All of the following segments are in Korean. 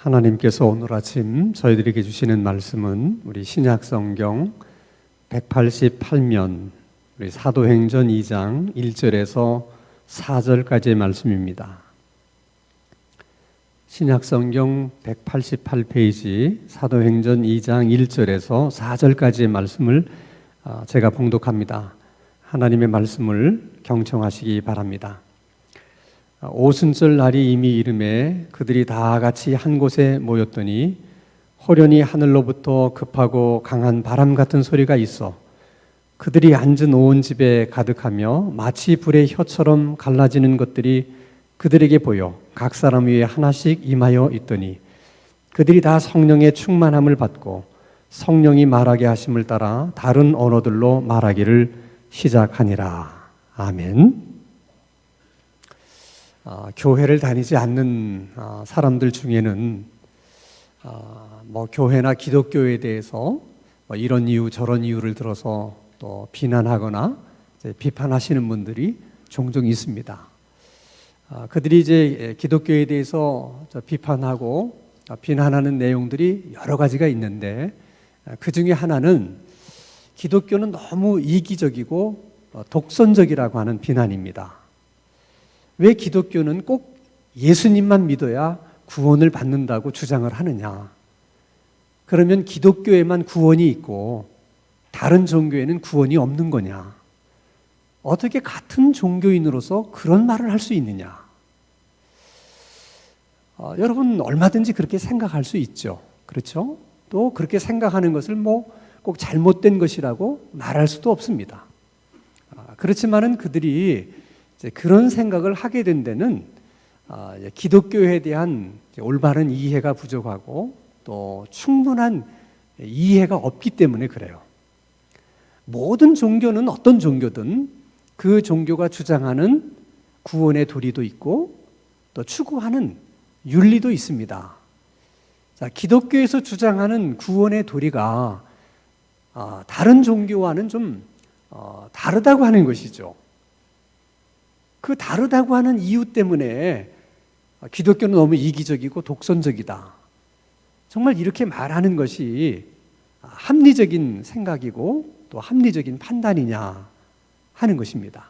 하나님께서 오늘 아침 저희들에게 주시는 말씀은 우리 신약성경 188면 우리 사도행전 2장 1절에서 4절까지의 말씀입니다. 신약성경 188페이지 사도행전 2장 1절에서 4절까지의 말씀을 제가 봉독합니다. 하나님의 말씀을 경청하시기 바랍니다. 오순절 날이 이미 이름에 그들이 다 같이 한 곳에 모였더니 호련히 하늘로부터 급하고 강한 바람 같은 소리가 있어 그들이 앉은 온 집에 가득하며 마치 불의 혀처럼 갈라지는 것들이 그들에게 보여 각 사람 위에 하나씩 임하여 있더니 그들이 다 성령의 충만함을 받고 성령이 말하게 하심을 따라 다른 언어들로 말하기를 시작하니라. 아멘. 교회를 다니지 않는 사람들 중에는 교회나 기독교에 대해서 이런 이유 저런 이유를 들어서 또 비난하거나 비판하시는 분들이 종종 있습니다. 그들이 이제 기독교에 대해서 비판하고 비난하는 내용들이 여러 가지가 있는데 그 중에 하나는 기독교는 너무 이기적이고 독선적이라고 하는 비난입니다. 왜 기독교는 꼭 예수님만 믿어야 구원을 받는다고 주장을 하느냐? 그러면 기독교에만 구원이 있고 다른 종교에는 구원이 없는 거냐? 어떻게 같은 종교인으로서 그런 말을 할 수 있느냐? 여러분 얼마든지 그렇게 생각할 수 있죠. 그렇죠? 또 그렇게 생각하는 것을 꼭 잘못된 것이라고 말할 수도 없습니다. 그렇지만은 그들이 이제 그런 생각을 하게 된 데는 기독교에 대한 올바른 이해가 부족하고 또 충분한 이해가 없기 때문에 그래요. 모든 종교는 어떤 종교든 그 종교가 주장하는 구원의 도리도 있고 또 추구하는 윤리도 있습니다. 자, 기독교에서 주장하는 구원의 도리가 다른 종교와는 좀 다르다고 하는 것이죠. 그 다르다고 하는 이유 때문에 기독교는 너무 이기적이고 독선적이다. 정말 이렇게 말하는 것이 합리적인 생각이고 또 합리적인 판단이냐 하는 것입니다.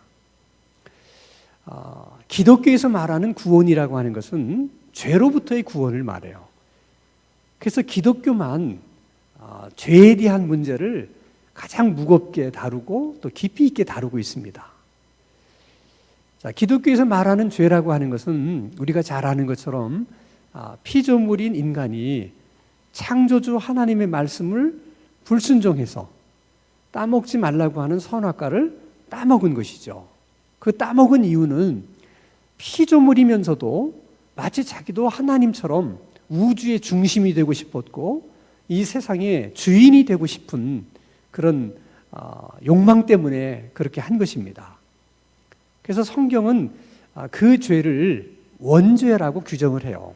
기독교에서 말하는 구원이라고 하는 것은 죄로부터의 구원을 말해요. 그래서 기독교만 죄에 대한 문제를 가장 무겁게 다루고 또 깊이 있게 다루고 있습니다. 자, 기독교에서 말하는 죄라고 하는 것은 우리가 잘 아는 것처럼 피조물인 인간이 창조주 하나님의 말씀을 불순종해서 따먹지 말라고 하는 선악과를 따먹은 것이죠. 그 따먹은 이유는 피조물이면서도 마치 자기도 하나님처럼 우주의 중심이 되고 싶었고 이 세상의 주인이 되고 싶은 그런 욕망 때문에 그렇게 한 것입니다. 그래서 성경은 그 죄를 원죄라고 규정을 해요.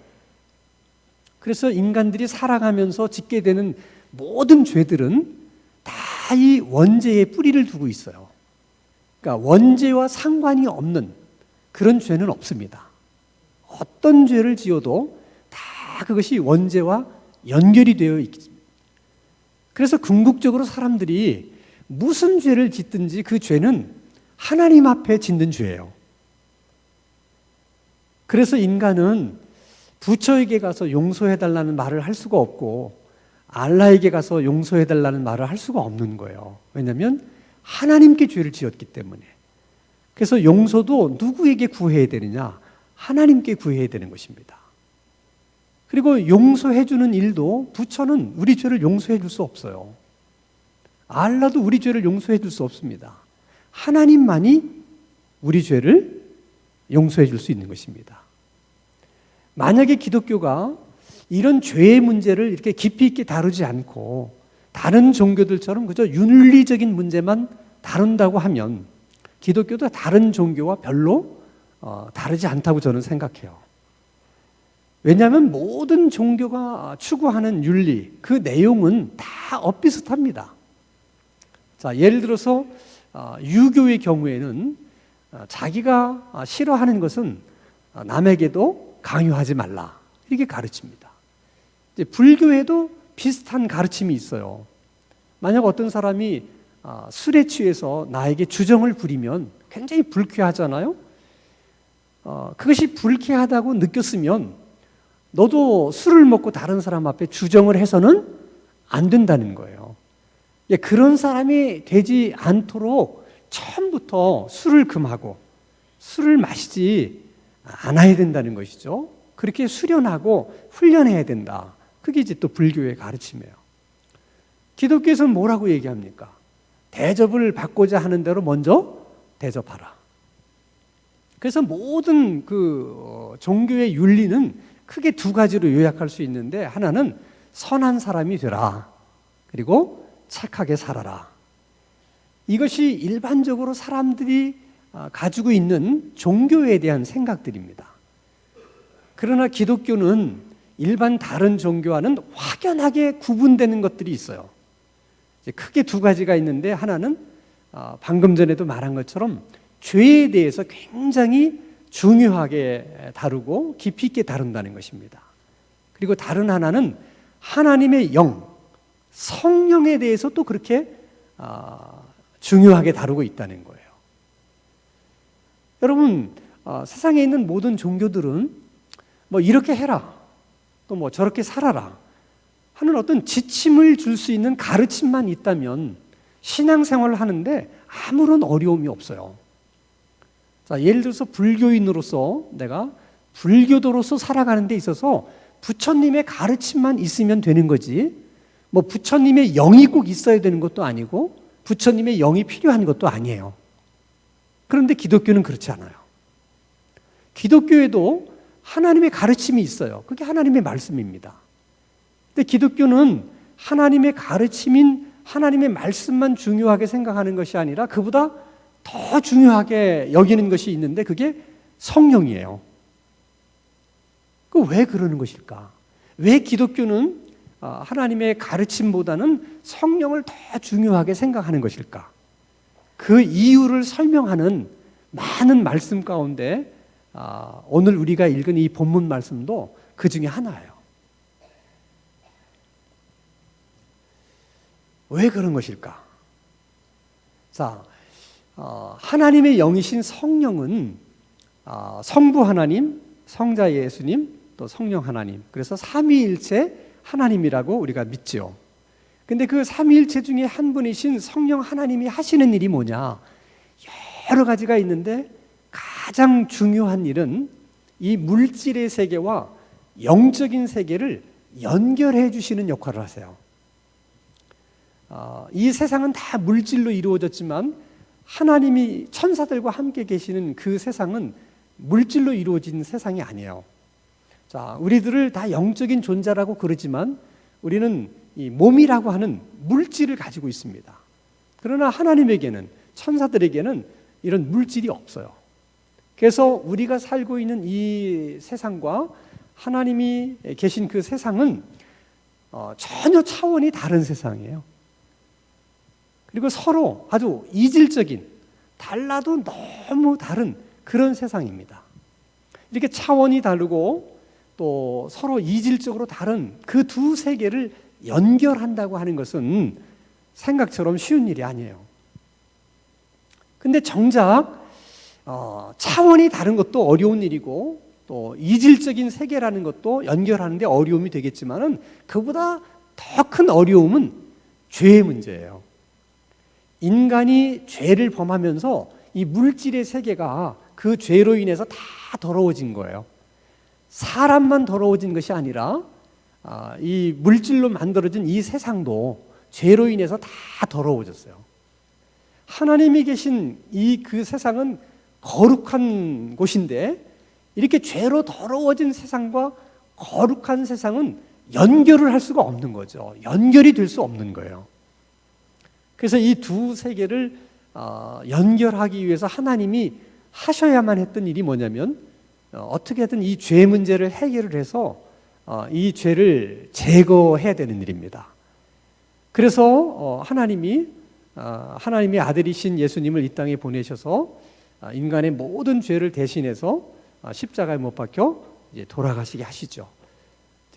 그래서 인간들이 살아가면서 짓게 되는 모든 죄들은 다 이 원죄에 뿌리를 두고 있어요. 그러니까 원죄와 상관이 없는 그런 죄는 없습니다. 어떤 죄를 지어도 다 그것이 원죄와 연결이 되어 있습니다. 그래서 궁극적으로 사람들이 무슨 죄를 짓든지 그 죄는 하나님 앞에 짓는 죄예요. 그래서 인간은 부처에게 가서 용서해달라는 말을 할 수가 없고 알라에게 가서 용서해달라는 말을 할 수가 없는 거예요. 왜냐하면 하나님께 죄를 지었기 때문에. 그래서 용서도 누구에게 구해야 되느냐? 하나님께 구해야 되는 것입니다. 그리고 용서해주는 일도 부처는 우리 죄를 용서해 줄 수 없어요. 알라도 우리 죄를 용서해 줄 수 없습니다. 하나님만이 우리 죄를 용서해 줄 수 있는 것입니다. 만약에 기독교가 이런 죄의 문제를 이렇게 깊이 있게 다루지 않고 다른 종교들처럼 그저 윤리적인 문제만 다룬다고 하면 기독교도 다른 종교와 별로 다르지 않다고 저는 생각해요. 왜냐하면 모든 종교가 추구하는 윤리, 그 내용은 다 엇비슷합니다. 자, 예를 들어서 유교의 경우에는 자기가 싫어하는 것은 남에게도 강요하지 말라 이렇게 가르칩니다. 이제 불교에도 비슷한 가르침이 있어요. 만약 어떤 사람이 술에 취해서 나에게 주정을 부리면 굉장히 불쾌하잖아요. 그것이 불쾌하다고 느꼈으면 너도 술을 먹고 다른 사람 앞에 주정을 해서는 안 된다는 거예요. 그런 사람이 되지 않도록 처음부터 술을 금하고 술을 마시지 않아야 된다는 것이죠. 그렇게 수련하고 훈련해야 된다. 그게 이제 또 불교의 가르침이에요. 기독교에서는 뭐라고 얘기합니까? 대접을 받고자 하는 대로 먼저 대접하라. 그래서 모든 종교의 윤리는 크게 두 가지로 요약할 수 있는데, 하나는 선한 사람이 되라. 그리고 착하게 살아라. 이것이 일반적으로 사람들이 가지고 있는 종교에 대한 생각들입니다. 그러나 기독교는 일반 다른 종교와는 확연하게 구분되는 것들이 있어요. 이제 크게 두 가지가 있는데, 하나는 방금 전에도 말한 것처럼 죄에 대해서 굉장히 중요하게 다루고 깊이 있게 다룬다는 것입니다. 그리고 다른 하나는 하나님의 영, 성령에 대해서 또 그렇게 중요하게 다루고 있다는 거예요. 여러분, 세상에 있는 모든 종교들은 뭐 이렇게 해라, 또 뭐 저렇게 살아라 하는 어떤 지침을 줄 수 있는 가르침만 있다면 신앙생활을 하는데 아무런 어려움이 없어요. 자, 예를 들어서 불교인으로서 내가 불교도로서 살아가는 데 있어서 부처님의 가르침만 있으면 되는 거지, 뭐 부처님의 영이 꼭 있어야 되는 것도 아니고 부처님의 영이 필요한 것도 아니에요. 그런데 기독교는 그렇지 않아요. 기독교에도 하나님의 가르침이 있어요. 그게 하나님의 말씀입니다. 근데 기독교는 하나님의 가르침인 하나님의 말씀만 중요하게 생각하는 것이 아니라 그보다 더 중요하게 여기는 것이 있는데, 그게 성령이에요. 왜 그러는 것일까? 왜 기독교는 하나님의 가르침보다는 성령을 더 중요하게 생각하는 것일까? 그 이유를 설명하는 많은 말씀 가운데 오늘 우리가 읽은 이 본문 말씀도 그 중에 하나예요. 왜 그런 것일까? 자, 하나님의 영이신 성령은 성부 하나님, 성자 예수님, 또 성령 하나님, 그래서 삼위일체 하나님이라고 우리가 믿죠. 근데 그 삼위일체 중에 한 분이신 성령 하나님이 하시는 일이 뭐냐? 여러 가지가 있는데 가장 중요한 일은 이 물질의 세계와 영적인 세계를 연결해 주시는 역할을 하세요. 이 세상은 다 물질로 이루어졌지만 하나님이 천사들과 함께 계시는 그 세상은 물질로 이루어진 세상이 아니에요. 자, 우리들을 다 영적인 존재라고 그러지만 우리는 이 몸이라고 하는 물질을 가지고 있습니다. 그러나 하나님에게는, 천사들에게는 이런 물질이 없어요. 그래서 우리가 살고 있는 이 세상과 하나님이 계신 그 세상은 전혀 차원이 다른 세상이에요. 그리고 서로 아주 이질적인, 달라도 너무 다른 그런 세상입니다. 이렇게 차원이 다르고 또 서로 이질적으로 다른 그 두 세계를 연결한다고 하는 것은 생각처럼 쉬운 일이 아니에요. 근데 정작 차원이 다른 것도 어려운 일이고 또 이질적인 세계라는 것도 연결하는데 어려움이 되겠지만은 그보다 더 큰 어려움은 죄의 문제예요. 인간이 죄를 범하면서 이 물질의 세계가 그 죄로 인해서 다 더러워진 거예요. 사람만 더러워진 것이 아니라 이 물질로 만들어진 이 세상도 죄로 인해서 다 더러워졌어요. 하나님이 계신 그 세상은 거룩한 곳인데 이렇게 죄로 더러워진 세상과 거룩한 세상은 연결을 할 수가 없는 거죠. 연결이 될 수 없는 거예요. 그래서 이 두 세계를 연결하기 위해서 하나님이 하셔야만 했던 일이 뭐냐면 어떻게든 이 죄 문제를 해결을 해서 이 죄를 제거해야 되는 일입니다. 그래서 하나님이 하나님의 아들이신 예수님을 이 땅에 보내셔서 인간의 모든 죄를 대신해서 십자가에 못 박혀 이제 돌아가시게 하시죠.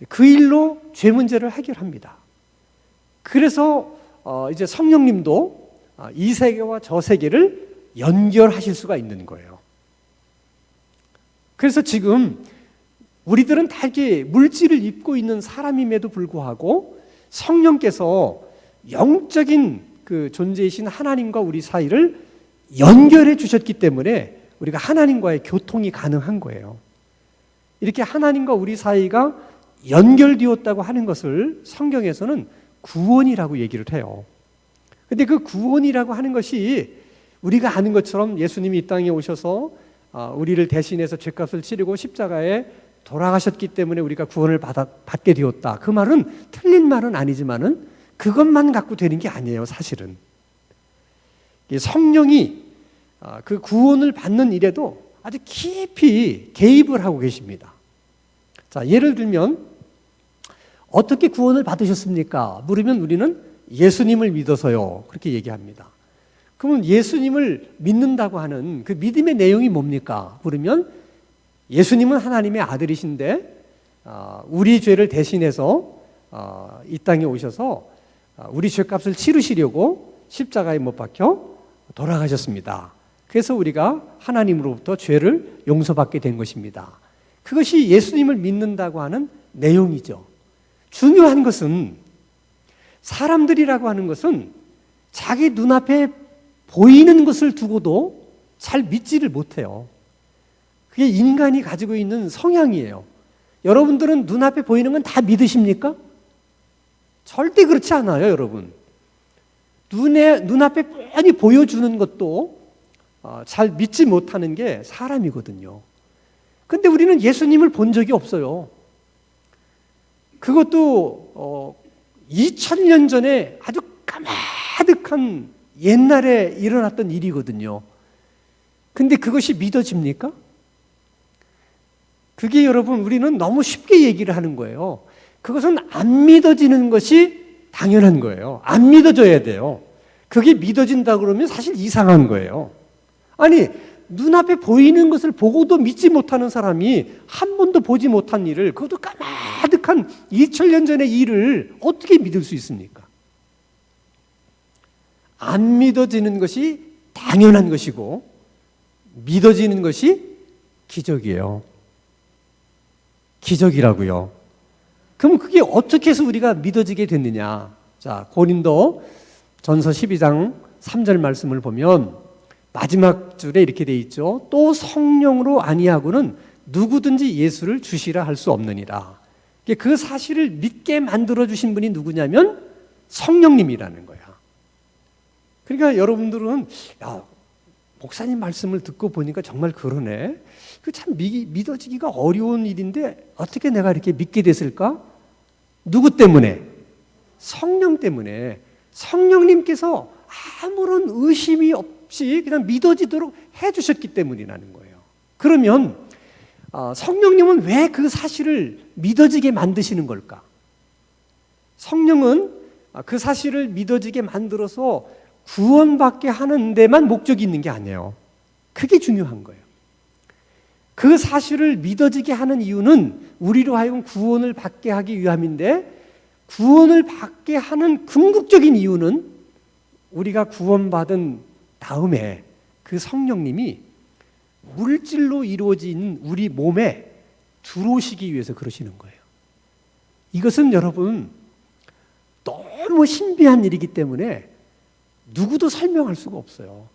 그 일로 죄 문제를 해결합니다. 그래서 이제 성령님도 이 세계와 저 세계를 연결하실 수가 있는 거예요. 그래서 지금 우리들은 다 이렇게 물질을 입고 있는 사람임에도 불구하고 성령께서 영적인 그 존재이신 하나님과 우리 사이를 연결해 주셨기 때문에 우리가 하나님과의 교통이 가능한 거예요. 이렇게 하나님과 우리 사이가 연결되었다고 하는 것을 성경에서는 구원이라고 얘기를 해요. 근데 그 구원이라고 하는 것이 우리가 아는 것처럼 예수님이 이 땅에 오셔서 우리를 대신해서 죄값을 치르고 십자가에 돌아가셨기 때문에 우리가 구원을 받게 되었다. 그 말은 틀린 말은 아니지만은 그것만 갖고 되는 게 아니에요, 사실은. 성령이 그 구원을 받는 일에도 아주 깊이 개입을 하고 계십니다. 자, 예를 들면 어떻게 구원을 받으셨습니까? 물으면 우리는 예수님을 믿어서요. 그렇게 얘기합니다. 그러면 예수님을 믿는다고 하는 그 믿음의 내용이 뭡니까? 물으면 예수님은 하나님의 아들이신데 우리 죄를 대신해서 이 땅에 오셔서 우리 죄값을 치르시려고 십자가에 못 박혀 돌아가셨습니다. 그래서 우리가 하나님으로부터 죄를 용서받게 된 것입니다. 그것이 예수님을 믿는다고 하는 내용이죠. 중요한 것은 사람들이라고 하는 것은 자기 눈앞에 보이는 것을 두고도 잘 믿지를 못해요. 그게 인간이 가지고 있는 성향이에요. 여러분들은 눈앞에 보이는 건 다 믿으십니까? 절대 그렇지 않아요, 여러분. 눈앞에 뻔히 보여주는 것도 잘 믿지 못하는 게 사람이거든요. 근데 우리는 예수님을 본 적이 없어요. 그것도 2000년 전에 아주 까마득한 옛날에 일어났던 일이거든요. 근데 그것이 믿어집니까? 그게 여러분 우리는 너무 쉽게 얘기를 하는 거예요. 그것은 안 믿어지는 것이 당연한 거예요. 안 믿어져야 돼요. 그게 믿어진다 그러면 사실 이상한 거예요. 아니, 눈앞에 보이는 것을 보고도 믿지 못하는 사람이 한 번도 보지 못한 일을, 그것도 까마득한 2000년 전의 일을 어떻게 믿을 수 있습니까? 안 믿어지는 것이 당연한 것이고 믿어지는 것이 기적이에요. 기적이라고요. 그럼 그게 어떻게 해서 우리가 믿어지게 됐느냐? 자, 고린도 전서 12장 3절 말씀을 보면 마지막 줄에 이렇게 돼 있죠. 또 성령으로 아니하고는 누구든지 예수를 주시라 할 수 없느니라. 그 사실을 믿게 만들어 주신 분이 누구냐면 성령님이라는 거야. 그러니까 여러분들은 야, 목사님 말씀을 듣고 보니까 정말 그러네. 그 참 믿어지기가 어려운 일인데 어떻게 내가 이렇게 믿게 됐을까? 누구 때문에? 성령 때문에. 성령님께서 아무런 의심이 없이 그냥 믿어지도록 해주셨기 때문이라는 거예요. 그러면 성령님은 왜 그 사실을 믿어지게 만드시는 걸까? 성령은 그 사실을 믿어지게 만들어서 구원받게 하는 데만 목적이 있는 게 아니에요. 그게 중요한 거예요. 그 사실을 믿어지게 하는 이유는 우리로 하여금 구원을 받게 하기 위함인데, 구원을 받게 하는 궁극적인 이유는 우리가 구원받은 다음에 그 성령님이 물질로 이루어진 우리 몸에 들어오시기 위해서 그러시는 거예요. 이것은 여러분 너무 신비한 일이기 때문에 누구도 설명할 수가 없어요.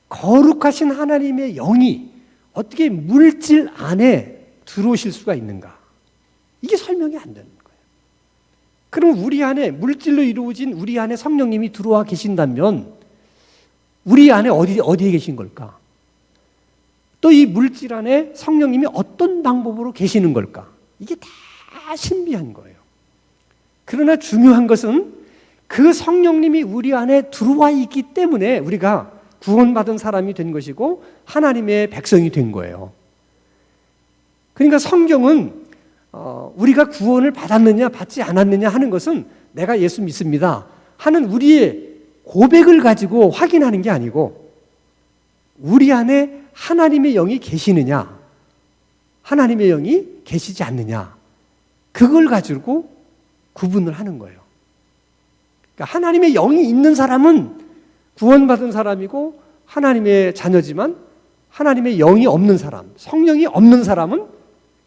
거룩하신 하나님의 영이 어떻게 물질 안에 들어오실 수가 있는가? 이게 설명이 안 되는 거예요. 그럼 우리 안에 물질로 이루어진 우리 안에 성령님이 들어와 계신다면 우리 안에 어디에 계신 걸까? 또 이 물질 안에 성령님이 어떤 방법으로 계시는 걸까? 이게 다 신비한 거예요. 그러나 중요한 것은 그 성령님이 우리 안에 들어와 있기 때문에 우리가 구원받은 사람이 된 것이고 하나님의 백성이 된 거예요. 그러니까 성경은 우리가 구원을 받았느냐 받지 않았느냐 하는 것은 내가 예수 믿습니다 하는 우리의 고백을 가지고 확인하는 게 아니고 우리 안에 하나님의 영이 계시느냐 하나님의 영이 계시지 않느냐 그걸 가지고 구분을 하는 거예요. 그러니까 하나님의 영이 있는 사람은 구원받은 사람이고 하나님의 자녀지만 하나님의 영이 없는 사람, 성령이 없는 사람은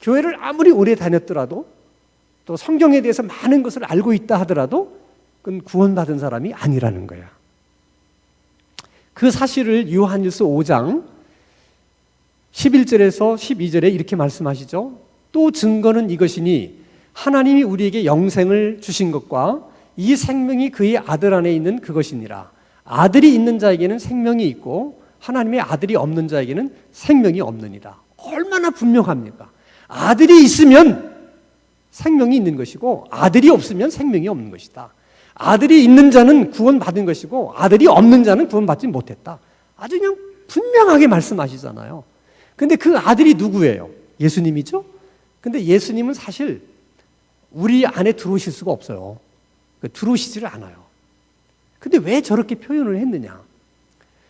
교회를 아무리 오래 다녔더라도 또 성경에 대해서 많은 것을 알고 있다 하더라도 그건 구원받은 사람이 아니라는 거야. 그 사실을 요한일서 5장 11절에서 12절에 이렇게 말씀하시죠. 또 증거는 이것이니 하나님이 우리에게 영생을 주신 것과 이 생명이 그의 아들 안에 있는 그것이니라. 아들이 있는 자에게는 생명이 있고 하나님의 아들이 없는 자에게는 생명이 없느니라. 얼마나 분명합니까? 아들이 있으면 생명이 있는 것이고 아들이 없으면 생명이 없는 것이다. 아들이 있는 자는 구원받은 것이고 아들이 없는 자는 구원받지 못했다. 아주 그냥 분명하게 말씀하시잖아요. 근데 그 아들이 누구예요? 예수님이죠? 근데 예수님은 사실 우리 안에 들어오실 수가 없어요. 들어오시지를 않아요. 근데 왜 저렇게 표현을 했느냐?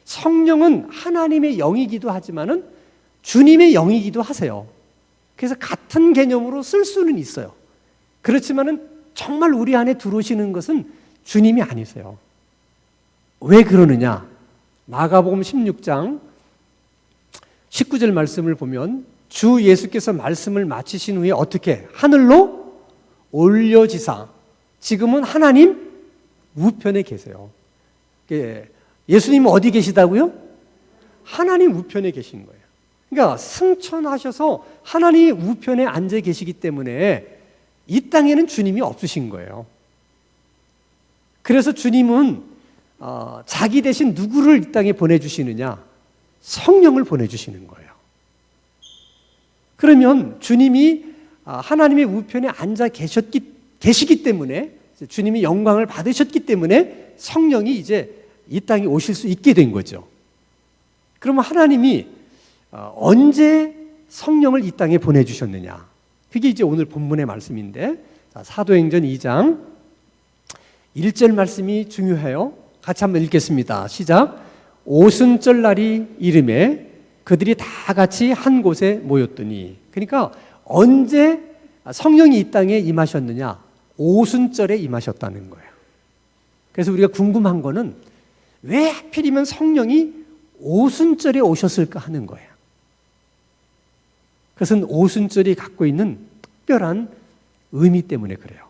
성령은 하나님의 영이기도 하지만은 주님의 영이기도 하세요. 그래서 같은 개념으로 쓸 수는 있어요. 그렇지만은 정말 우리 안에 들어오시는 것은 주님이 아니세요. 왜 그러느냐? 마가복음 16장 19절 말씀을 보면 주 예수께서 말씀을 마치신 후에 어떻게 하늘로 올려지사 지금은 하나님 우편에 계세요. 예수님은 어디 계시다고요? 하나님 우편에 계신 거예요. 그러니까 승천하셔서 하나님 우편에 앉아 계시기 때문에 이 땅에는 주님이 없으신 거예요. 그래서 주님은 자기 대신 누구를 이 땅에 보내주시느냐? 성령을 보내주시는 거예요. 그러면 주님이 하나님의 우편에 앉아 계시기 때문에 주님이 영광을 받으셨기 때문에 성령이 이제 이 땅에 오실 수 있게 된 거죠. 그러면 하나님이 언제 성령을 이 땅에 보내주셨느냐? 그게 이제 오늘 본문의 말씀인데 사도행전 2장 1절 말씀이 중요해요. 같이 한번 읽겠습니다. 시작. 오순절 날이 이름에 그들이 다 같이 한 곳에 모였더니, 그러니까 언제 성령이 이 땅에 임하셨느냐? 오순절에 임하셨다는 거예요. 그래서 우리가 궁금한 거는 왜 하필이면 성령이 오순절에 오셨을까 하는 거예요. 그것은 오순절이 갖고 있는 특별한 의미 때문에 그래요.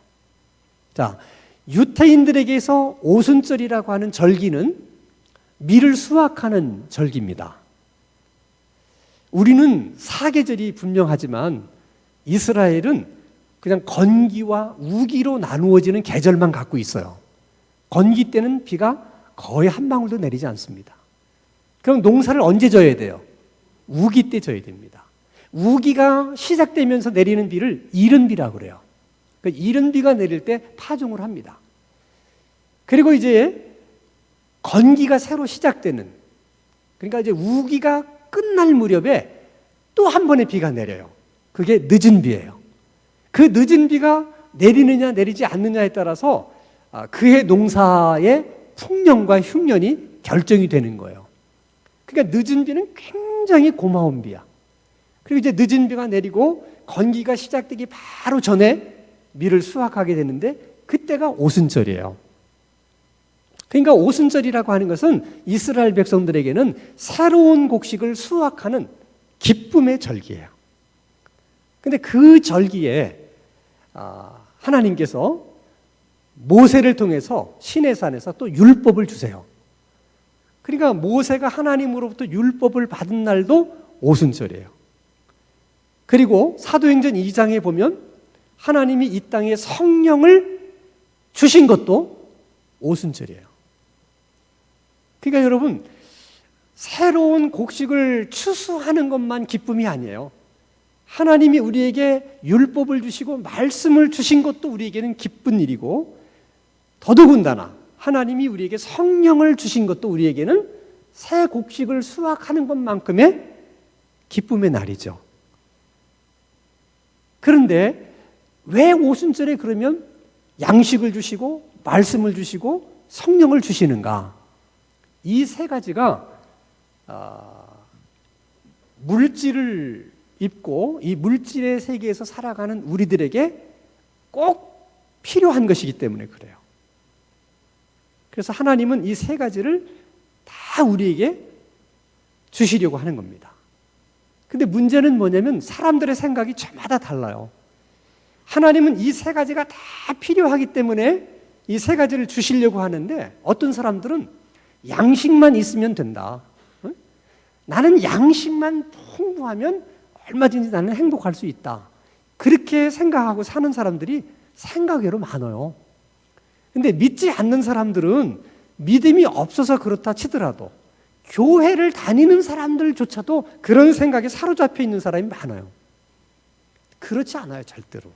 자, 유태인들에게서 오순절이라고 하는 절기는 밀을 수확하는 절기입니다. 우리는 사계절이 분명하지만 이스라엘은 그냥 건기와 우기로 나누어지는 계절만 갖고 있어요. 건기 때는 비가 거의 한 방울도 내리지 않습니다. 그럼 농사를 언제 져야 돼요? 우기 때 져야 됩니다. 우기가 시작되면서 내리는 비를 이른비라고 그래요. 그러니까 이른비가 내릴 때 파종을 합니다. 그리고 이제 건기가 새로 시작되는, 그러니까 이제 우기가 끝날 무렵에 또 한 번의 비가 내려요. 그게 늦은 비예요. 그 늦은 비가 내리느냐 내리지 않느냐에 따라서 그해 농사의 풍년과 흉년이 결정이 되는 거예요. 그러니까 늦은 비는 굉장히 고마운 비야. 그리고 이제 늦은 비가 내리고 건기가 시작되기 바로 전에 밀을 수확하게 되는데 그때가 오순절이에요. 그러니까 오순절이라고 하는 것은 이스라엘 백성들에게는 새로운 곡식을 수확하는 기쁨의 절기예요. 그런데 그 절기에 하나님께서 모세를 통해서 시내산에서 또 율법을 주세요. 그러니까 모세가 하나님으로부터 율법을 받은 날도 오순절이에요. 그리고 사도행전 2장에 보면 하나님이 이 땅에 성령을 주신 것도 오순절이에요. 그러니까 여러분, 새로운 곡식을 추수하는 것만 기쁨이 아니에요. 하나님이 우리에게 율법을 주시고 말씀을 주신 것도 우리에게는 기쁜 일이고, 더더군다나 하나님이 우리에게 성령을 주신 것도 우리에게는 새 곡식을 수확하는 것만큼의 기쁨의 날이죠. 그런데 왜 오순절에 그러면 양식을 주시고 말씀을 주시고 성령을 주시는가? 이 세 가지가 물질을 입고 이 물질의 세계에서 살아가는 우리들에게 꼭 필요한 것이기 때문에 그래요. 그래서 하나님은 이 세 가지를 다 우리에게 주시려고 하는 겁니다. 근데 문제는 뭐냐면 사람들의 생각이 저마다 달라요. 하나님은 이 세 가지가 다 필요하기 때문에 이 세 가지를 주시려고 하는데 어떤 사람들은 양식만 있으면 된다. 나는 양식만 풍부하면 얼마든지 나는 행복할 수 있다. 그렇게 생각하고 사는 사람들이 생각외로 많아요. 근데 믿지 않는 사람들은 믿음이 없어서 그렇다 치더라도 교회를 다니는 사람들조차도 그런 생각에 사로잡혀 있는 사람이 많아요. 그렇지 않아요, 절대로.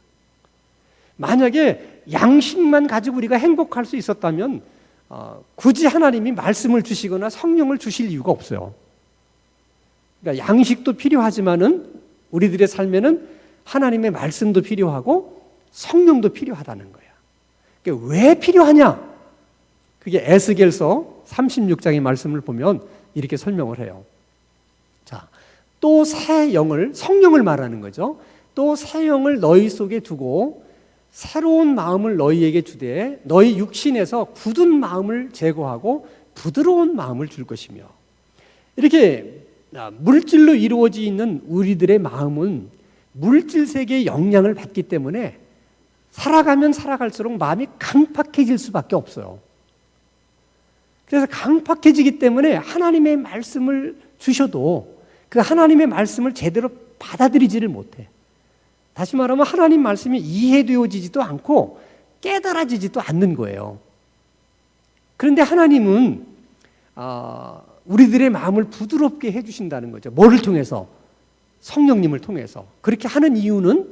만약에 양식만 가지고 우리가 행복할 수 있었다면 굳이 하나님이 말씀을 주시거나 성령을 주실 이유가 없어요. 그러니까 양식도 필요하지만은 우리들의 삶에는 하나님의 말씀도 필요하고 성령도 필요하다는 거예요. 그게 왜 필요하냐? 그게 에스겔서 36장의 말씀을 보면 이렇게 설명을 해요. 자, 또 새 영을, 성령을 말하는 거죠. 또 새 영을 너희 속에 두고 새로운 마음을 너희에게 주되 너희 육신에서 굳은 마음을 제거하고 부드러운 마음을 줄 것이며. 이렇게 물질로 이루어져 있는 우리들의 마음은 물질 세계의 영향을 받기 때문에 살아가면 살아갈수록 마음이 강팍해질 수밖에 없어요. 그래서 강팍해지기 때문에 하나님의 말씀을 주셔도 그 하나님의 말씀을 제대로 받아들이지를 못해. 다시 말하면 하나님 말씀이 이해되어지지도 않고 깨달아지지도 않는 거예요. 그런데 하나님은 우리들의 마음을 부드럽게 해주신다는 거죠. 뭐를 통해서? 성령님을 통해서. 그렇게 하는 이유는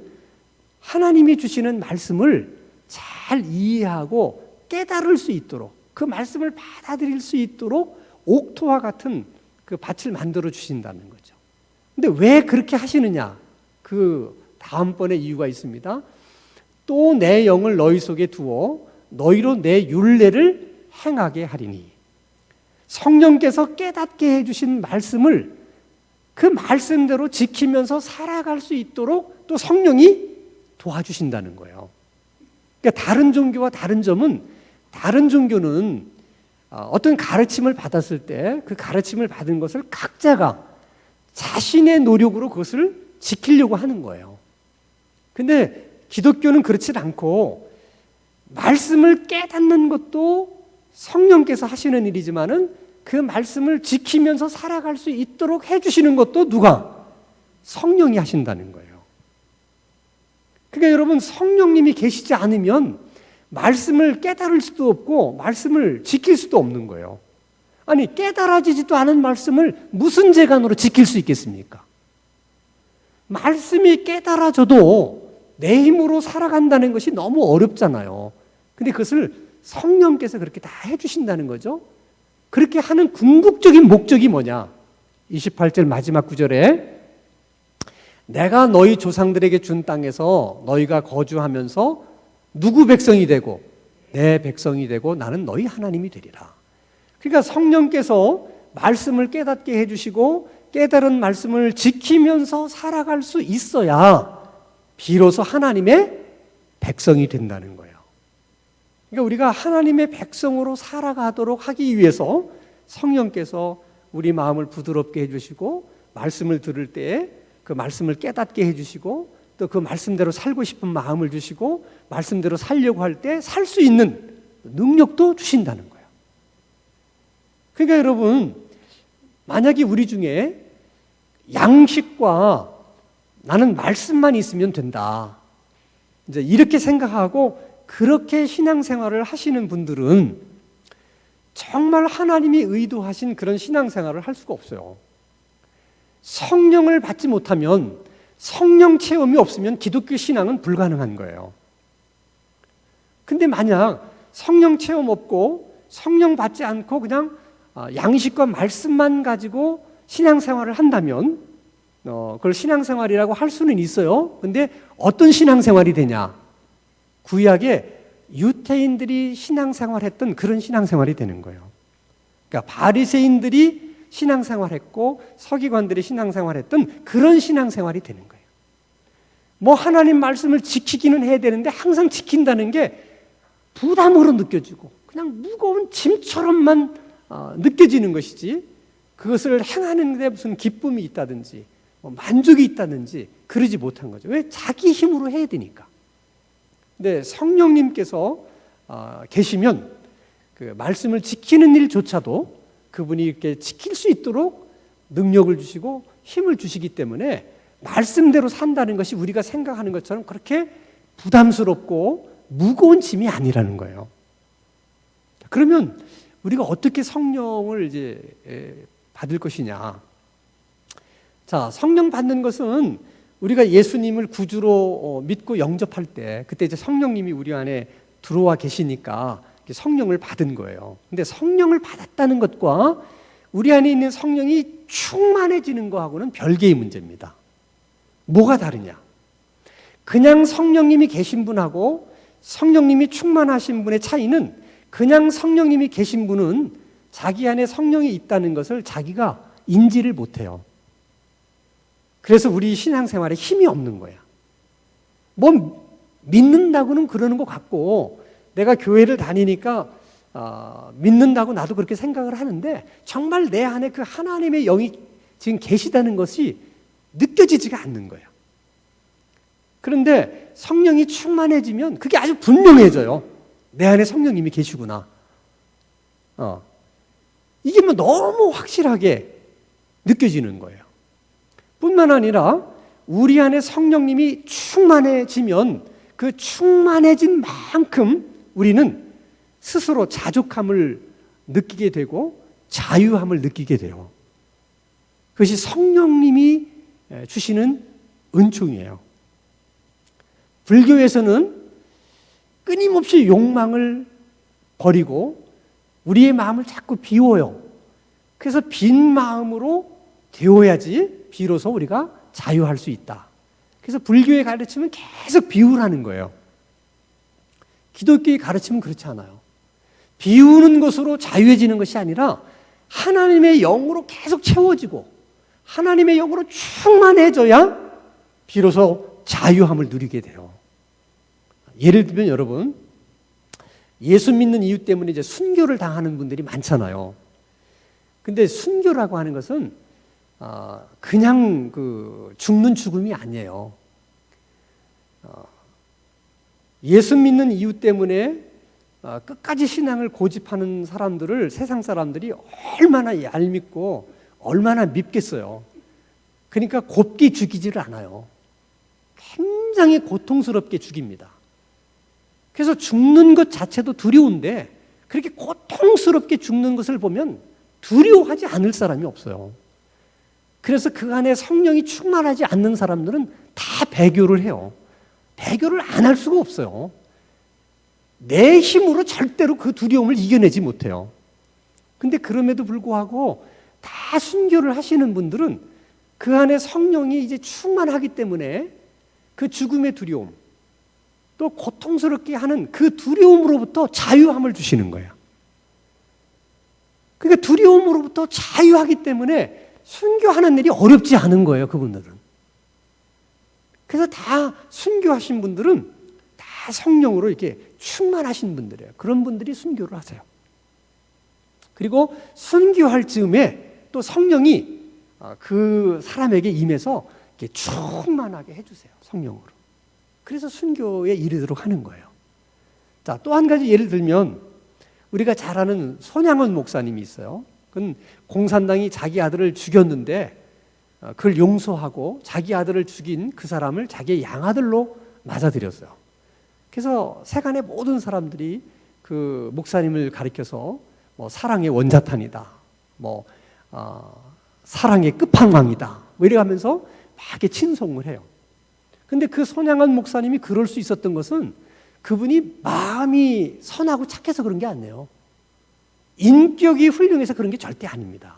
하나님이 주시는 말씀을 잘 이해하고 깨달을 수 있도록, 그 말씀을 받아들일 수 있도록 옥토와 같은 그 밭을 만들어 주신다는 거죠. 근데 왜 그렇게 하시느냐? 그 다음번에 이유가 있습니다. 또 내 영을 너희 속에 두어 너희로 내 율례를 행하게 하리니. 성령께서 깨닫게 해주신 말씀을 그 말씀대로 지키면서 살아갈 수 있도록 또 성령이 도와주신다는 거예요. 그러니까 다른 종교와 다른 점은, 다른 종교는 어떤 가르침을 받았을 때 그 가르침을 받은 것을 각자가 자신의 노력으로 그것을 지키려고 하는 거예요. 근데 기독교는 그렇지 않고 말씀을 깨닫는 것도 성령께서 하시는 일이지만은 그 말씀을 지키면서 살아갈 수 있도록 해주시는 것도 누가? 성령이 하신다는 거예요. 그러니까 여러분, 성령님이 계시지 않으면 말씀을 깨달을 수도 없고 말씀을 지킬 수도 없는 거예요. 아니, 깨달아지지도 않은 말씀을 무슨 재간으로 지킬 수 있겠습니까? 말씀이 깨달아져도 내 힘으로 살아간다는 것이 너무 어렵잖아요. 근데 그것을 성령께서 그렇게 다 해주신다는 거죠. 그렇게 하는 궁극적인 목적이 뭐냐? 28절 마지막 구절에 내가 너희 조상들에게 준 땅에서 너희가 거주하면서 누구 백성이 되고 내 백성이 되고 나는 너희 하나님이 되리라. 그러니까 성령께서 말씀을 깨닫게 해주시고 깨달은 말씀을 지키면서 살아갈 수 있어야 비로소 하나님의 백성이 된다는 거예요. 그러니까 우리가 하나님의 백성으로 살아가도록 하기 위해서 성령께서 우리 마음을 부드럽게 해주시고 말씀을 들을 때 그 말씀을 깨닫게 해주시고 또 그 말씀대로 살고 싶은 마음을 주시고 말씀대로 살려고 할 때 살 수 있는 능력도 주신다는 거예요. 그러니까 여러분, 만약에 우리 중에 양식과 나는 말씀만 있으면 된다, 이제 이렇게 생각하고 그렇게 신앙생활을 하시는 분들은 정말 하나님이 의도하신 그런 신앙생활을 할 수가 없어요. 성령을 받지 못하면, 성령 체험이 없으면 기독교 신앙은 불가능한 거예요. 근데 만약 성령 체험 없고 성령 받지 않고 그냥 양식과 말씀만 가지고 신앙생활을 한다면 그걸 신앙생활이라고 할 수는 있어요. 근데 어떤 신앙생활이 되냐? 구약에 유태인들이 신앙생활했던 그런 신앙생활이 되는 거예요. 그러니까 바리새인들이 신앙생활했고 서기관들이 신앙생활했던 그런 신앙생활이 되는 거예요. 뭐 하나님 말씀을 지키기는 해야 되는데 항상 지킨다는 게 부담으로 느껴지고 그냥 무거운 짐처럼만 느껴지는 것이지, 그것을 행하는 데 무슨 기쁨이 있다든지 뭐 만족이 있다든지 그러지 못한 거죠. 왜? 자기 힘으로 해야 되니까. 근데 성령님께서 계시면 그 말씀을 지키는 일조차도 그분이 이렇게 지킬 수 있도록 능력을 주시고 힘을 주시기 때문에 말씀대로 산다는 것이 우리가 생각하는 것처럼 그렇게 부담스럽고 무거운 짐이 아니라는 거예요. 그러면 우리가 어떻게 성령을 이제 받을 것이냐? 자, 성령 받는 것은 우리가 예수님을 구주로 믿고 영접할 때 그때 이제 성령님이 우리 안에 들어와 계시니까 성령을 받은 거예요. 근데 성령을 받았다는 것과 우리 안에 있는 성령이 충만해지는 거하고는 별개의 문제입니다. 뭐가 다르냐? 그냥 성령님이 계신 분하고 성령님이 충만하신 분의 차이는, 그냥 성령님이 계신 분은 자기 안에 성령이 있다는 것을 자기가 인지를 못해요. 그래서 우리 신앙생활에 힘이 없는 거야. 뭐 믿는다고는 그러는 것 같고, 내가 교회를 다니니까 믿는다고 나도 그렇게 생각을 하는데 정말 내 안에 그 하나님의 영이 지금 계시다는 것이 느껴지지가 않는 거예요. 그런데 성령이 충만해지면 그게 아주 분명해져요. 내 안에 성령님이 계시구나. 이게 뭐 너무 확실하게 느껴지는 거예요. 뿐만 아니라 우리 안에 성령님이 충만해지면 그 충만해진 만큼 우리는 스스로 자족함을 느끼게 되고 자유함을 느끼게 돼요. 그것이 성령님이 주시는 은총이에요. 불교에서는 끊임없이 욕망을 버리고 우리의 마음을 자꾸 비워요. 그래서 빈 마음으로 되어야지 비로소 우리가 자유할 수 있다. 그래서 불교의 가르침은 계속 비우라는 거예요. 기독교의 가르침은 그렇지 않아요. 비우는 것으로 자유해지는 것이 아니라 하나님의 영으로 계속 채워지고 하나님의 영으로 충만해져야 비로소 자유함을 누리게 돼요. 예를 들면 여러분, 예수 믿는 이유 때문에 이제 순교를 당하는 분들이 많잖아요. 근데 순교라고 하는 것은 그냥 죽는 죽음이 아니에요. 예수 믿는 이유 때문에 끝까지 신앙을 고집하는 사람들을 세상 사람들이 얼마나 얄밉고 얼마나 밉겠어요. 그러니까 곱게 죽이지를 않아요. 굉장히 고통스럽게 죽입니다. 그래서 죽는 것 자체도 두려운데 그렇게 고통스럽게 죽는 것을 보면 두려워하지 않을 사람이 없어요. 그래서 그 안에 성령이 충만하지 않는 사람들은 다 배교를 해요. 배교를 안 할 수가 없어요. 내 힘으로 절대로 그 두려움을 이겨내지 못해요. 근데 그럼에도 불구하고 다 순교를 하시는 분들은 그 안에 성령이 이제 충만하기 때문에 그 죽음의 두려움, 또 고통스럽게 하는 그 두려움으로부터 자유함을 주시는 거예요. 그러니까 두려움으로부터 자유하기 때문에 순교하는 일이 어렵지 않은 거예요, 그분들은. 그래서 다 순교하신 분들은 다 성령으로 이렇게 충만하신 분들이에요. 그런 분들이 순교를 하세요. 그리고 순교할 즈음에 또 성령이 그 사람에게 임해서 이렇게 충만하게 해주세요, 성령으로. 그래서 순교에 이르도록 하는 거예요. 자, 또 한 가지 예를 들면 우리가 잘 아는 손양원 목사님이 있어요. 그건 공산당이 자기 아들을 죽였는데 그걸 용서하고 자기 아들을 죽인 그 사람을 자기의 양아들로 맞아들였어요. 그래서 세간의 모든 사람들이 그 목사님을 가리켜서 뭐 사랑의 원자탄이다, 뭐 사랑의 끝판왕이다, 뭐 이래 하면서 막 이렇게 친송을 해요. 근데 그 손양원 목사님이 그럴 수 있었던 것은 그분이 마음이 선하고 착해서 그런 게 아니에요. 인격이 훌륭해서 그런 게 절대 아닙니다.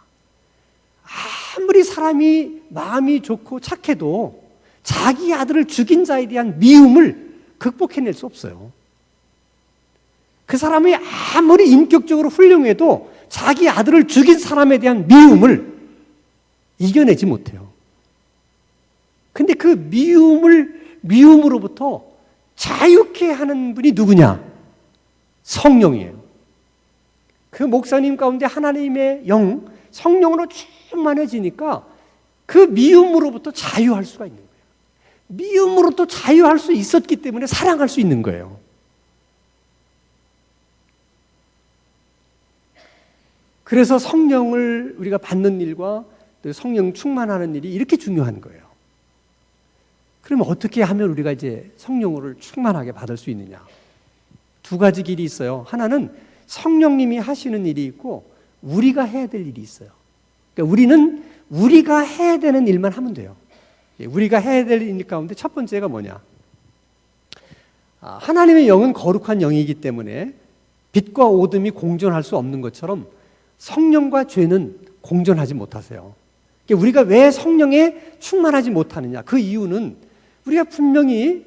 아무리 사람이 마음이 좋고 착해도 자기 아들을 죽인 자에 대한 미움을 극복해낼 수 없어요. 그 사람이 아무리 인격적으로 훌륭해도 자기 아들을 죽인 사람에 대한 미움을 이겨내지 못해요. 근데 그 미움을 미움으로부터 자유케 하는 분이 누구냐? 성령이에요. 그 목사님 가운데 하나님의 영, 성령으로 충만해지니까 그 미움으로부터 자유할 수가 있는 거예요. 미움으로부터 자유할 수 있었기 때문에 사랑할 수 있는 거예요. 그래서 성령을 우리가 받는 일과 또 성령 충만하는 일이 이렇게 중요한 거예요. 그러면 어떻게 하면 우리가 이제 성령을 충만하게 받을 수 있느냐? 두 가지 길이 있어요. 하나는 성령님이 하시는 일이 있고 우리가 해야 될 일이 있어요. 그러니까 우리는 우리가 해야 되는 일만 하면 돼요. 우리가 해야 될 일 가운데 첫 번째가 뭐냐? 하나님의 영은 거룩한 영이기 때문에 빛과 어둠이 공존할 수 없는 것처럼 성령과 죄는 공존하지 못하세요. 그러니까 우리가 왜 성령에 충만하지 못하느냐? 그 이유는 우리가 분명히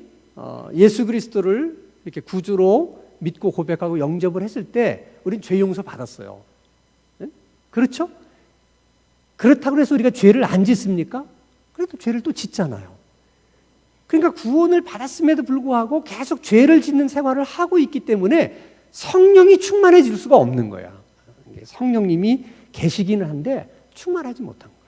예수 그리스도를 이렇게 구주로 믿고 고백하고 영접을 했을 때 우리는 죄 용서 받았어요. 네? 그렇죠? 그렇다고 해서 우리가 죄를 안 짓습니까? 그래도 죄를 또 짓잖아요. 그러니까 구원을 받았음에도 불구하고 계속 죄를 짓는 생활을 하고 있기 때문에 성령이 충만해질 수가 없는 거야. 성령님이 계시기는 한데 충만하지 못한 거예요.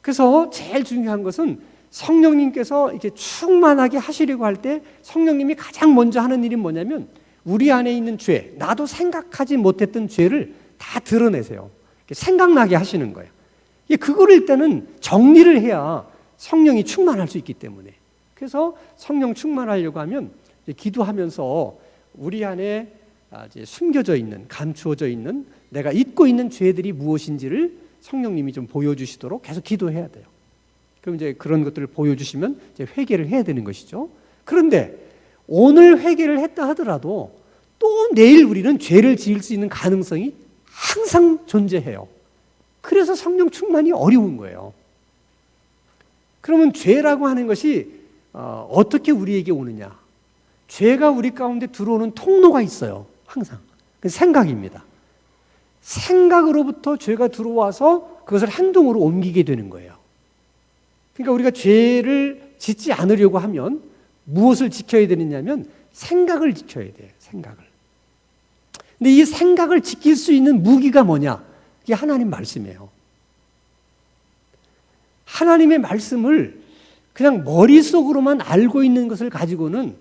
그래서 제일 중요한 것은 성령님께서 이렇게 충만하게 하시려고 할 때 성령님이 가장 먼저 하는 일이 뭐냐면 우리 안에 있는 죄, 나도 생각하지 못했던 죄를 다 드러내세요. 생각나게 하시는 거예요. 그거를 일단은 정리를 해야 성령이 충만할 수 있기 때문에. 그래서 성령 충만하려고 하면 기도하면서 우리 안에 이제 숨겨져 있는, 감추어져 있는 내가 잊고 있는 죄들이 무엇인지를 성령님이 좀 보여주시도록 계속 기도해야 돼요. 그럼 이제 그런 것들을 보여주시면 이제 회개를 해야 되는 것이죠. 그런데 오늘 회개를 했다 하더라도 또 내일 우리는 죄를 지을 수 있는 가능성이 항상 존재해요. 그래서 성령 충만이 어려운 거예요. 그러면 죄라고 하는 것이 어떻게 우리에게 오느냐? 죄가 우리 가운데 들어오는 통로가 있어요. 항상. 생각입니다. 생각으로부터 죄가 들어와서 그것을 행동으로 옮기게 되는 거예요. 그러니까 우리가 죄를 짓지 않으려고 하면 무엇을 지켜야 되느냐면 생각을 지켜야 돼요. 생각을. 근데 이 생각을 지킬 수 있는 무기가 뭐냐? 이게 하나님 말씀이에요. 하나님의 말씀을 그냥 머릿속으로만 알고 있는 것을 가지고는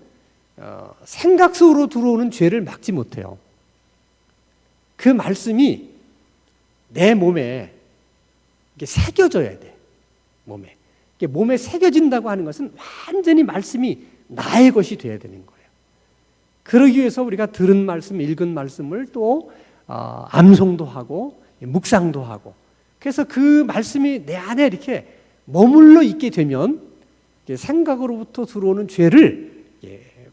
생각 속으로 들어오는 죄를 막지 못해요. 그 말씀이 내 몸에 이게 새겨져야 돼. 몸에. 몸에 새겨진다고 하는 것은 완전히 말씀이 나의 것이 되어야 되는 거예요. 그러기 위해서 우리가 들은 말씀, 읽은 말씀을 또 암송도 하고 묵상도 하고, 그래서 그 말씀이 내 안에 이렇게 머물러 있게 되면 생각으로부터 들어오는 죄를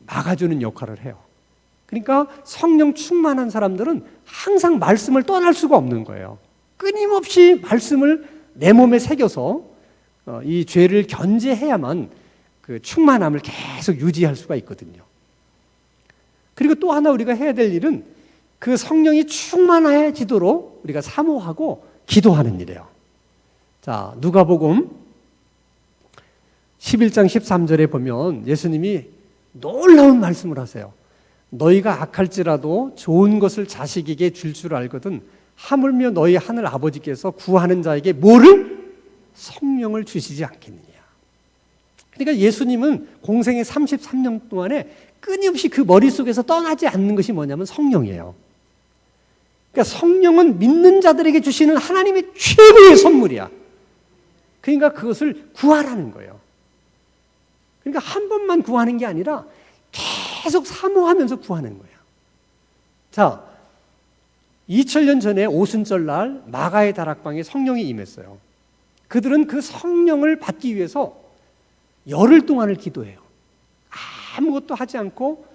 막아주는 역할을 해요. 그러니까 성령 충만한 사람들은 항상 말씀을 떠날 수가 없는 거예요. 끊임없이 말씀을 내 몸에 새겨서 이 죄를 견제해야만 그 충만함을 계속 유지할 수가 있거든요. 그리고 또 하나 우리가 해야 될 일은 그 성령이 충만해지도록 우리가 사모하고 기도하는 일이에요. 자, 누가복음 11장 13절에 보면 예수님이 놀라운 말씀을 하세요. 너희가 악할지라도 좋은 것을 자식에게 줄 줄 알거든 하물며 너희 하늘 아버지께서 구하는 자에게 뭐를? 성령을 주시지 않겠느냐. 그러니까 예수님은 공생의 33년 동안에 끊임없이 그 머릿속에서 떠나지 않는 것이 뭐냐면 성령이에요. 그러니까 성령은 믿는 자들에게 주시는 하나님의 최고의 선물이야. 그러니까 그것을 구하라는 거예요. 그러니까 한 번만 구하는 게 아니라 계속 사모하면서 구하는 거예요. 자, 2000년 전에 오순절날 마가의 다락방에 성령이 임했어요. 그들은 그 성령을 받기 위해서 열흘 동안을 기도해요. 아무것도 하지 않고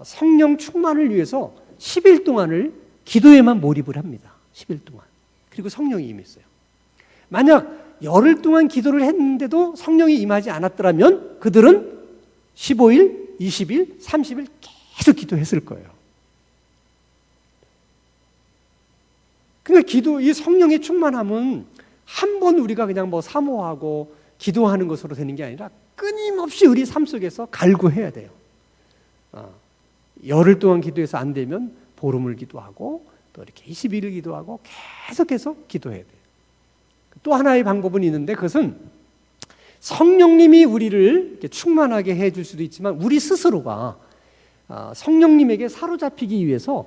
성령 충만을 위해서 10일 동안을 기도에만 몰입을 합니다. 10일 동안. 그리고 성령이 임했어요. 만약 열흘 동안 기도를 했는데도 성령이 임하지 않았더라면 그들은 15일, 20일, 30일 계속 기도했을 거예요. 그러니까 이 성령의 충만함은 한 번 우리가 그냥 뭐 사모하고 기도하는 것으로 되는 게 아니라 끊임없이 우리 삶 속에서 갈구해야 돼요. 열흘 동안 기도해서 안 되면 보름을 기도하고 또 이렇게 20일을 기도하고 계속해서 기도해야 돼요. 또 하나의 방법은 있는데 그것은 성령님이 우리를 이렇게 충만하게 해줄 수도 있지만 우리 스스로가 성령님에게 사로잡히기 위해서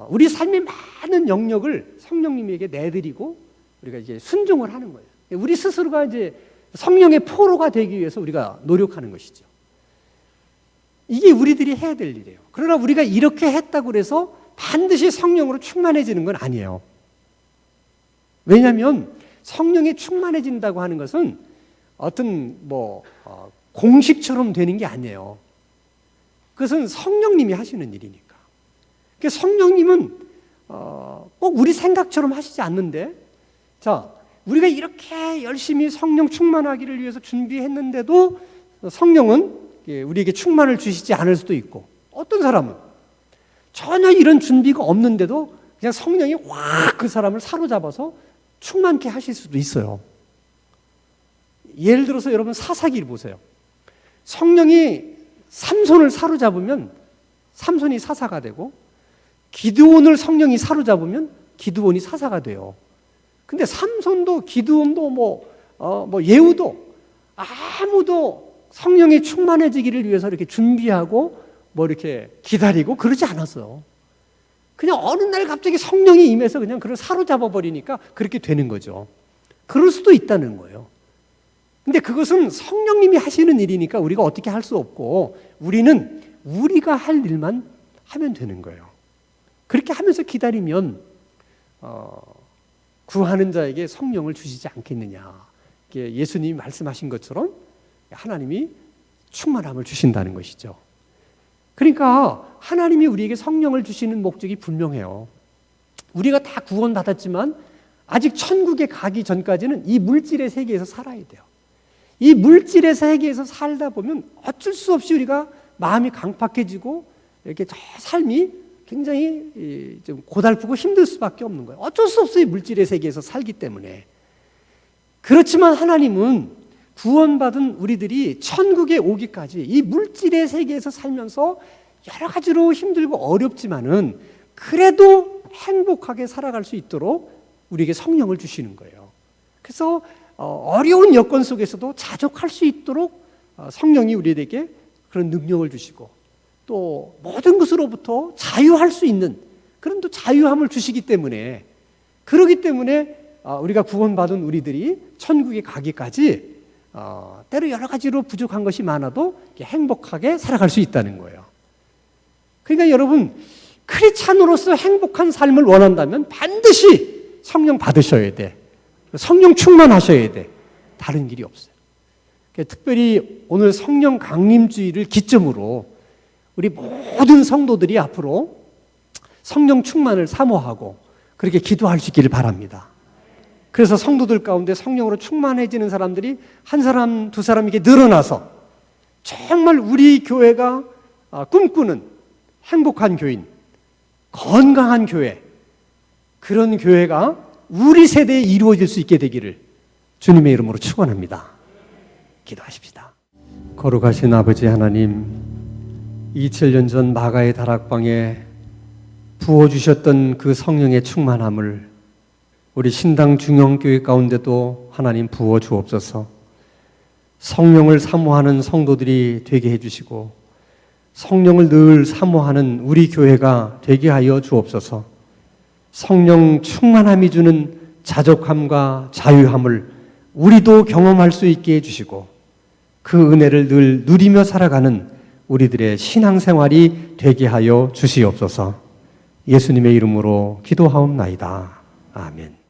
우리 삶의 많은 영역을 성령님에게 내드리고 우리가 이제 순종을 하는 거예요. 우리 스스로가 이제 성령의 포로가 되기 위해서 우리가 노력하는 것이죠. 이게 우리들이 해야 될 일이에요. 그러나 우리가 이렇게 했다고 해서 반드시 성령으로 충만해지는 건 아니에요. 왜냐하면 성령이 충만해진다고 하는 것은 어떤 공식처럼 되는 게 아니에요. 그것은 성령님이 하시는 일이니까. 그러니까 성령님은 꼭 우리 생각처럼 하시지 않는데, 자, 우리가 이렇게 열심히 성령 충만하기를 위해서 준비했는데도 성령은 우리에게 충만을 주시지 않을 수도 있고, 어떤 사람은 전혀 이런 준비가 없는데도 그냥 성령이 확 그 사람을 사로잡아서 충만케 하실 수도 있어요. 예를 들어서 여러분 사사기를 보세요. 성령이 삼손을 사로잡으면 삼손이 사사가 되고, 기드온을 성령이 사로잡으면 기드온이 사사가 돼요. 근데 삼손도 기드온도 예후도 아무도 성령이 충만해지기를 위해서 이렇게 준비하고 이렇게 기다리고 그러지 않았어요. 그냥 어느 날 갑자기 성령이 임해서 그냥 그를 사로잡아 버리니까 그렇게 되는 거죠. 그럴 수도 있다는 거예요. 근데 그것은 성령님이 하시는 일이니까 우리가 어떻게 할 수 없고, 우리는 우리가 할 일만 하면 되는 거예요. 그렇게 하면서 기다리면 구하는 자에게 성령을 주시지 않겠느냐. 예수님이 말씀하신 것처럼 하나님이 충만함을 주신다는 것이죠. 그러니까 하나님이 우리에게 성령을 주시는 목적이 분명해요. 우리가 다 구원받았지만 아직 천국에 가기 전까지는 이 물질의 세계에서 살아야 돼요. 이 물질의 세계에서 살다 보면 어쩔 수 없이 우리가 마음이 강팍해지고 이렇게 삶이 굉장히 좀 고달프고 힘들 수밖에 없는 거예요. 어쩔 수 없어요. 물질의 세계에서 살기 때문에. 그렇지만 하나님은 구원받은 우리들이 천국에 오기까지 이 물질의 세계에서 살면서 여러 가지로 힘들고 어렵지만은 그래도 행복하게 살아갈 수 있도록 우리에게 성령을 주시는 거예요. 그래서 어려운 여건 속에서도 자족할 수 있도록 성령이 우리에게 그런 능력을 주시고, 또 모든 것으로부터 자유할 수 있는 그런 또 자유함을 주시기 때문에, 그러기 때문에 우리가 구원받은 우리들이 천국에 가기까지 때로 여러 가지로 부족한 것이 많아도 행복하게 살아갈 수 있다는 거예요. 그러니까 여러분, 크리스찬으로서 행복한 삶을 원한다면 반드시 성령 받으셔야 돼. 성령 충만하셔야 돼. 다른 길이 없어요. 특별히 오늘 성령 강림주의를 기점으로 우리 모든 성도들이 앞으로 성령 충만을 사모하고 그렇게 기도할 수 있기를 바랍니다. 그래서 성도들 가운데 성령으로 충만해지는 사람들이 한 사람, 두 사람에게 늘어나서 정말 우리 교회가 꿈꾸는 행복한 교인, 건강한 교회, 그런 교회가 우리 세대에 이루어질 수 있게 되기를 주님의 이름으로 축원합니다. 기도하십시다. 거룩하신 아버지 하나님, 2000년 전 마가의 다락방에 부어주셨던 그 성령의 충만함을 우리 신당 중형교회 가운데도 하나님 부어 주옵소서. 성령을 사모하는 성도들이 되게 해주시고 성령을 늘 사모하는 우리 교회가 되게 하여 주옵소서. 성령 충만함이 주는 자족함과 자유함을 우리도 경험할 수 있게 해주시고 그 은혜를 늘 누리며 살아가는 우리들의 신앙생활이 되게 하여 주시옵소서. 예수님의 이름으로 기도하옵나이다. 아멘.